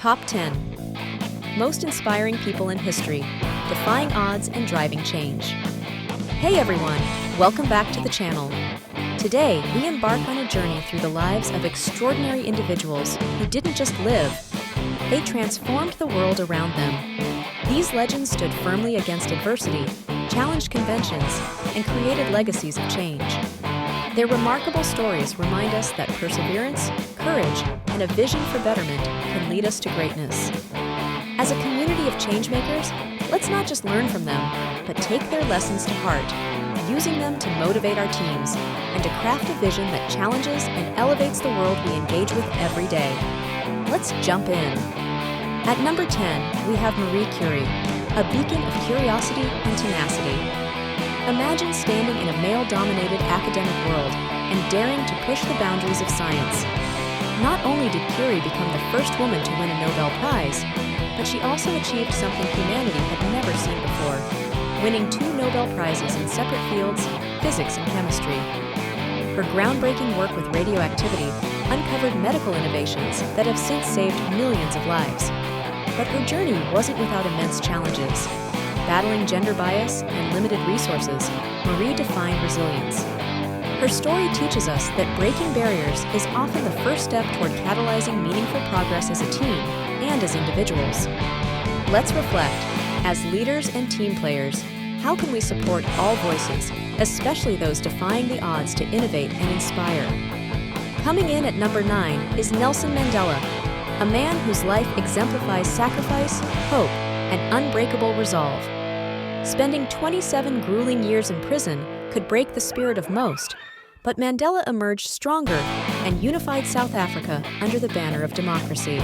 Top 10 Most Inspiring People in History, Defying Odds and Driving Change. Hey everyone, welcome back to the channel. Today, we embark on a journey through the lives of extraordinary individuals who didn't just live, they transformed the world around them. These legends stood firmly against adversity, challenged conventions, and created legacies of change. Their remarkable stories remind us that perseverance, courage, and a vision for betterment can lead us to greatness. As a community of changemakers, let's not just learn from them, but take their lessons to heart, using them to motivate our teams and to craft a vision that challenges and elevates the world we engage with every day. Let's jump in. At number 10, we have Marie Curie, a beacon of curiosity and tenacity. Imagine standing in a male-dominated academic world and daring to push the boundaries of science. Not only did Curie become the first woman to win a Nobel Prize, but she also achieved something humanity had never seen before, winning 2 Nobel Prizes in separate fields, physics and chemistry. Her groundbreaking work with radioactivity uncovered medical innovations that have since saved millions of lives. But her journey wasn't without immense challenges. Battling gender bias and limited resources, Marie defined resilience. Her story teaches us that breaking barriers is often the first step toward catalyzing meaningful progress as a team and as individuals. Let's reflect. As leaders and team players, how can we support all voices, especially those defying the odds to innovate and inspire? Coming in at number 9 is Nelson Mandela, a man whose life exemplifies sacrifice, hope, and unbreakable resolve. Spending 27 grueling years in prison could break the spirit of most, but Mandela emerged stronger and unified South Africa under the banner of democracy.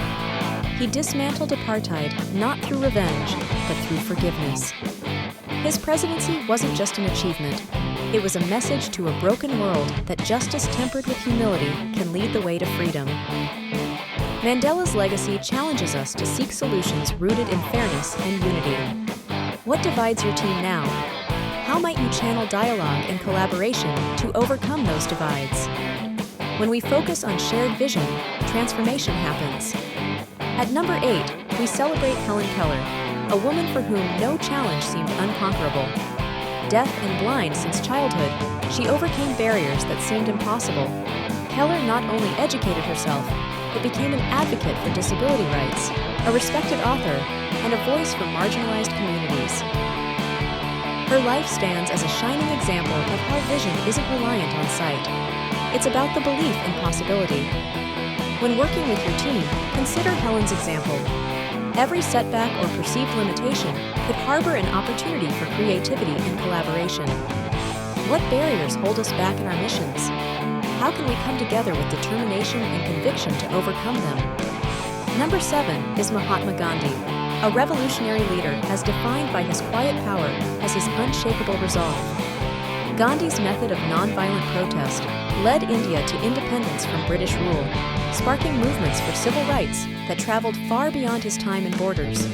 He dismantled apartheid not through revenge, but through forgiveness. His presidency wasn't just an achievement, it was a message to a broken world that justice tempered with humility can lead the way to freedom. Mandela's legacy challenges us to seek solutions rooted in fairness and unity. What divides your team now? How might you channel dialogue and collaboration to overcome those divides? When we focus on shared vision, transformation happens. At number 8, we celebrate Helen Keller, a woman for whom no challenge seemed unconquerable. Deaf and blind since childhood, she overcame barriers that seemed impossible. Keller not only educated herself, but became an advocate for disability rights, a respected author, and a voice for marginalized communities. Her life stands as a shining example of how vision isn't reliant on sight. It's about the belief in possibility. When working with your team, consider Helen's example. Every setback or perceived limitation could harbor an opportunity for creativity and collaboration. What barriers hold us back in our missions? How can we come together with determination and conviction to overcome them? Number 7 is Mahatma Gandhi, a revolutionary leader as defined by his quiet power as his unshakable resolve. Gandhi's method of nonviolent protest led India to independence from British rule, sparking movements for civil rights that traveled far beyond his time and borders.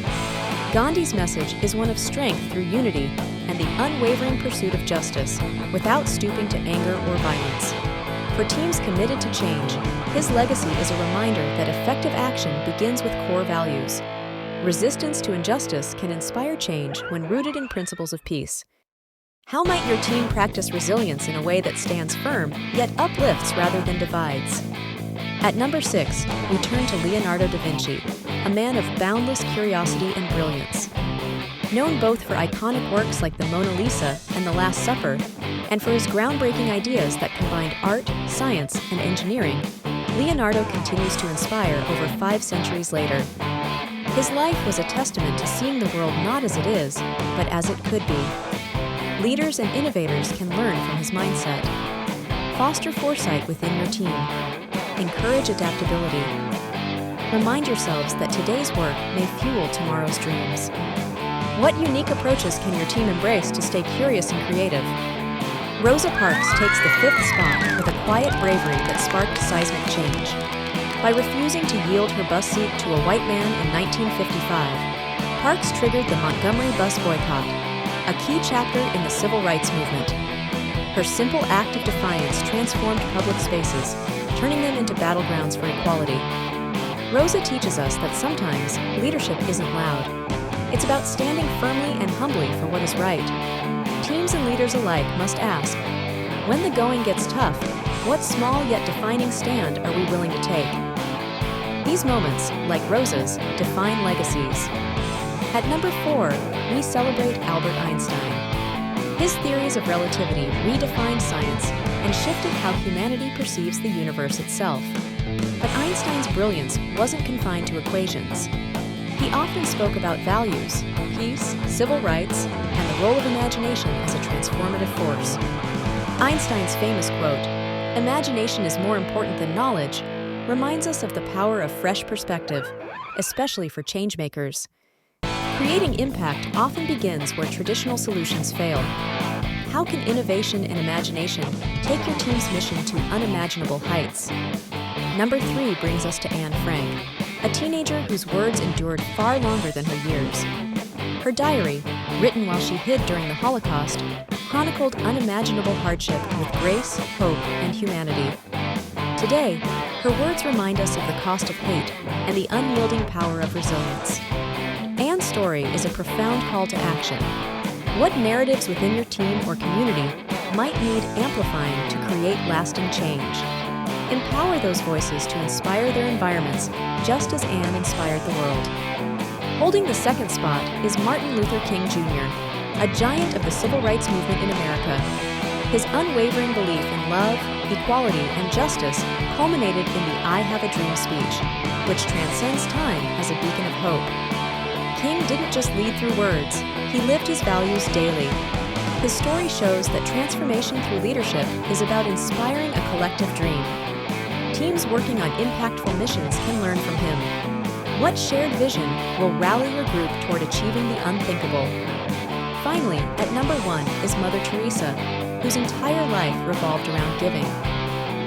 Gandhi's message is one of strength through unity and the unwavering pursuit of justice, without stooping to anger or violence. For teams committed to change, his legacy is a reminder that effective action begins with core values. Resistance to injustice can inspire change when rooted in principles of peace. How might your team practice resilience in a way that stands firm, yet uplifts rather than divides? At number 6, we turn to Leonardo da Vinci, a man of boundless curiosity and brilliance. Known both for iconic works like the Mona Lisa and The Last Supper, and for his groundbreaking ideas that combined art, science, and engineering, Leonardo continues to inspire over 5 centuries later. His life was a testament to seeing the world not as it is, but as it could be. Leaders and innovators can learn from his mindset. Foster foresight within your team. Encourage adaptability. Remind yourselves that today's work may fuel tomorrow's dreams. What unique approaches can your team embrace to stay curious and creative? Rosa Parks takes the 5th spot with a quiet bravery that sparked seismic change. By refusing to yield her bus seat to a white man in 1955, Parks triggered the Montgomery bus boycott, a key chapter in the civil rights movement. Her simple act of defiance transformed public spaces, turning them into battlegrounds for equality. Rosa teaches us that sometimes leadership isn't loud. It's about standing firmly and humbly for what is right. Teams and leaders alike must ask, when the going gets tough, what small yet defining stand are we willing to take? These moments, like Rosa's, define legacies. At number 4, we celebrate Albert Einstein. His theories of relativity redefined science and shifted how humanity perceives the universe itself. But Einstein's brilliance wasn't confined to equations. He often spoke about values, peace, civil rights, and the role of imagination as a transformative force. Einstein's famous quote, "Imagination is more important than knowledge," reminds us of the power of fresh perspective, especially for changemakers. Creating impact often begins where traditional solutions fail. How can innovation and imagination take your team's mission to unimaginable heights? Number 3 brings us to Anne Frank, a teenager whose words endured far longer than her years. Her diary, written while she hid during the Holocaust, chronicled unimaginable hardship with grace, hope, and humanity. Today, her words remind us of the cost of hate and the unyielding power of resilience. Anne's story is a profound call to action. What narratives within your team or community might need amplifying to create lasting change? Empower those voices to inspire their environments, just as Anne inspired the world. Holding the second spot is Martin Luther King Jr., a giant of the civil rights movement in America. His unwavering belief in love, equality, and justice culminated in the "I Have a Dream" speech, which transcends time as a beacon of hope. King didn't just lead through words, he lived his values daily. His story shows that transformation through leadership is about inspiring a collective dream. Teams working on impactful missions can learn from him. What shared vision will rally your group toward achieving the unthinkable? Finally, at number 1 is Mother Teresa, whose entire life revolved around giving.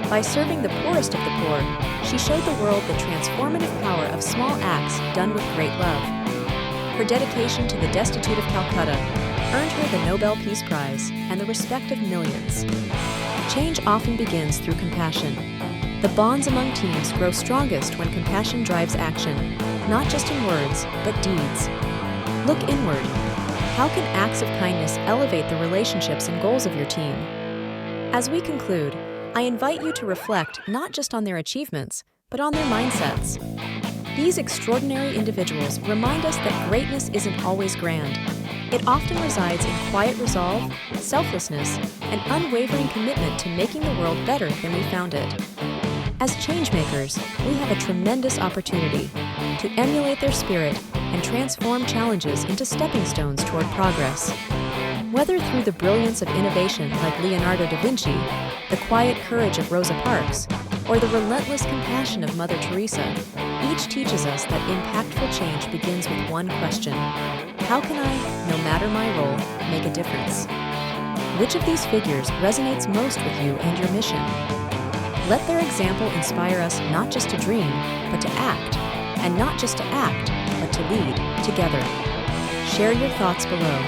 By serving the poorest of the poor, she showed the world the transformative power of small acts done with great love. Her dedication to the destitute of Calcutta earned her the Nobel Peace Prize and the respect of millions. Change often begins through compassion. The bonds among teams grow strongest when compassion drives action, not just in words, but deeds. Look inward. How can acts of kindness elevate the relationships and goals of your team? As we conclude, I invite you to reflect not just on their achievements, but on their mindsets. These extraordinary individuals remind us that greatness isn't always grand. It often resides in quiet resolve, selflessness, and unwavering commitment to making the world better than we found it. As changemakers, we have a tremendous opportunity to emulate their spirit and transform challenges into stepping stones toward progress. Whether through the brilliance of innovation like Leonardo da Vinci, the quiet courage of Rosa Parks, or the relentless compassion of Mother Teresa, each teaches us that impactful change begins with one question: how can I, no matter my role, make a difference? Which of these figures resonates most with you and your mission? Let their example inspire us not just to dream, but to act, and not just to act, but to lead together. Share your thoughts below,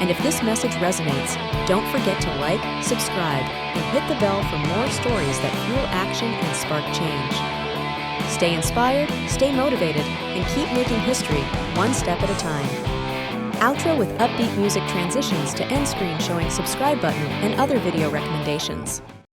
and if this message resonates, don't forget to like, subscribe, and hit the bell for more stories that fuel action and spark change. Stay inspired, stay motivated, and keep making history one step at a time. Outro with upbeat music transitions to end screen showing subscribe button and other video recommendations.